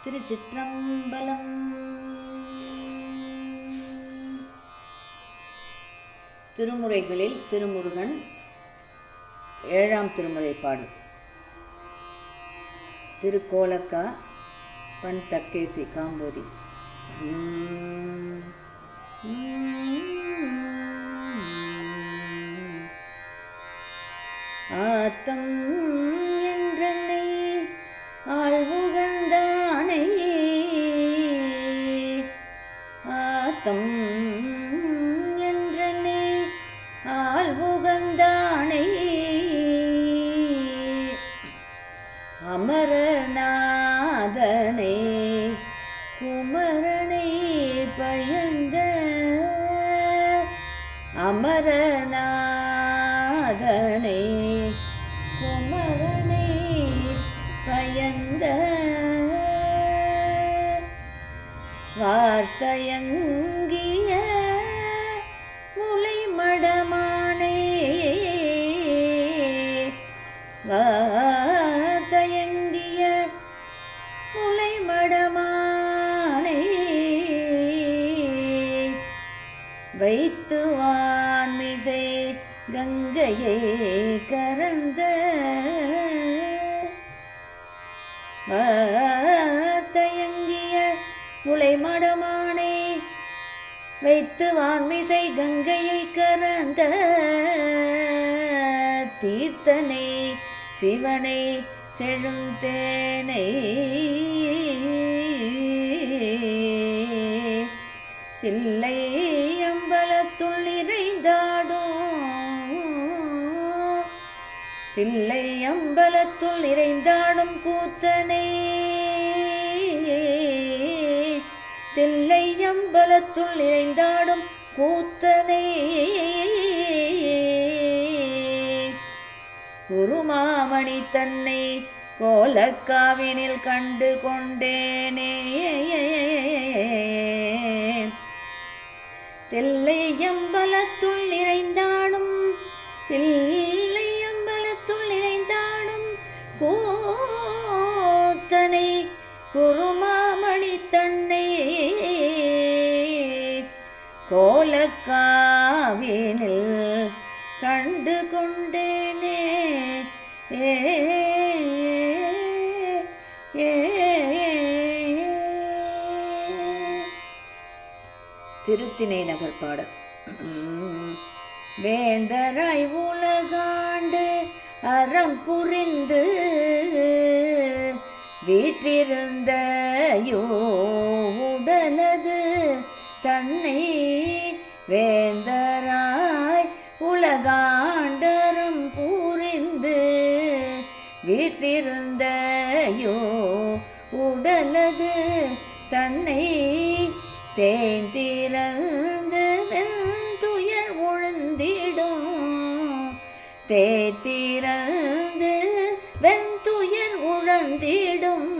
திருச்சிற்றம்பலம். திருமுறைகளில் திருமுருகன் 7ஆம் திருமுறை பாடல். திருக்கோலக்கா பண் தக்கேசி காம்போதி. ஆத்தம் என்றனை ஆழ்வுகந்தானை, ஆத்தம் என்றனை ஆழ்வுகந்தானை, அமரநாதனை குமரனை பயந்த, அமரநாதனை குமரனை பயந்த, வார்த்தையங்கிய முலைமடமானே, வார்த்தையங்கிய முலைமடமானே, வைத்து வான்மிசை கங்கையை கரந்த, வார்த்தையங்கிய முலைமடமானே, வைத்து வான்மிசை கங்கையை கரந்த, தீர்த்தனை சிவனை செழுந்தேனை, தில்லை அம்பலத்துள் நிறைந்தாடும், தில்லை அம்பலத்துள் நிறைந்தாடும் கூத்தனை, தில்லை அம்பலத்துள் நிறைந்தாடும் கூத்தனை, உருமாமணி தன்னை கோலக்காவினில் கண்டு கொண்டேனே, தில்லை அம்பலத்துள் நிறைந்தாடும், தில்லை அம்பலத்துள் நிறைந்தாடும் கூத்தனை, குருமாமணி தன்னை கோலக்காவினில் கண்டு கொண்டேனே. திருத்திணை நகர் பாடல். வேந்தராய் உலகாண்டு அறம் புரிந்து வீற்றிருந்த உடலது தன்னை, வேந்தராய் உலகாண்டரம் புரிந்து வீற்றிருந்த உடலது தன்னை, தேய்ந்திறந்து வெந்துயர் உழுந்திடும், தேய்த்திறந்து வெந்துயர் உழந்திடும்,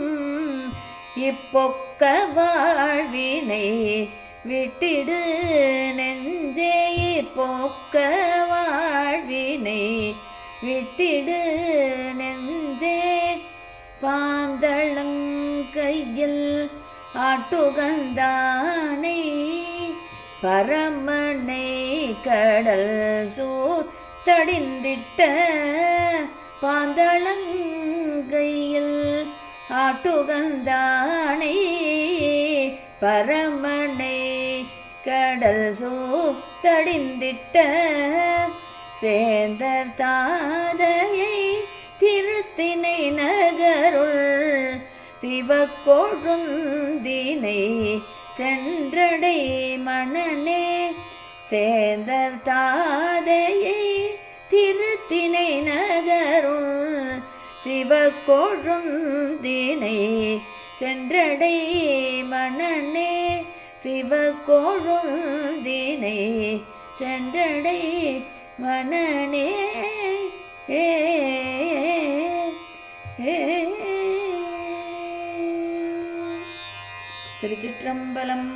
இப்பொக்க வாழ்வினை விட்டிடு நெஞ்சே, இப்பொக்க வாழ்வினை விட்டிடு நெஞ்சே, பாந்தளங்கையில் ஆட்டுகந்தானை, பரமனை கடல் சூர் தடிந்திட்ட, பாந்தளங்கையில் ஆட்டுகந்தானை, பரமனை கடல் சூர் தடிந்திட்ட, சேந்தர் தாதையை திருத்திணை நகருள் சிவக்கொழுந்தினை சென்றடை மணனே, சேந்தர் தாதையை திருத்திணை நகருள் சிவக்கொழுந்தினை சென்றடை மணனே, சிவக்கொழுந்தினை சென்றடை மணனே. திருச்சிற்றம்பலம்.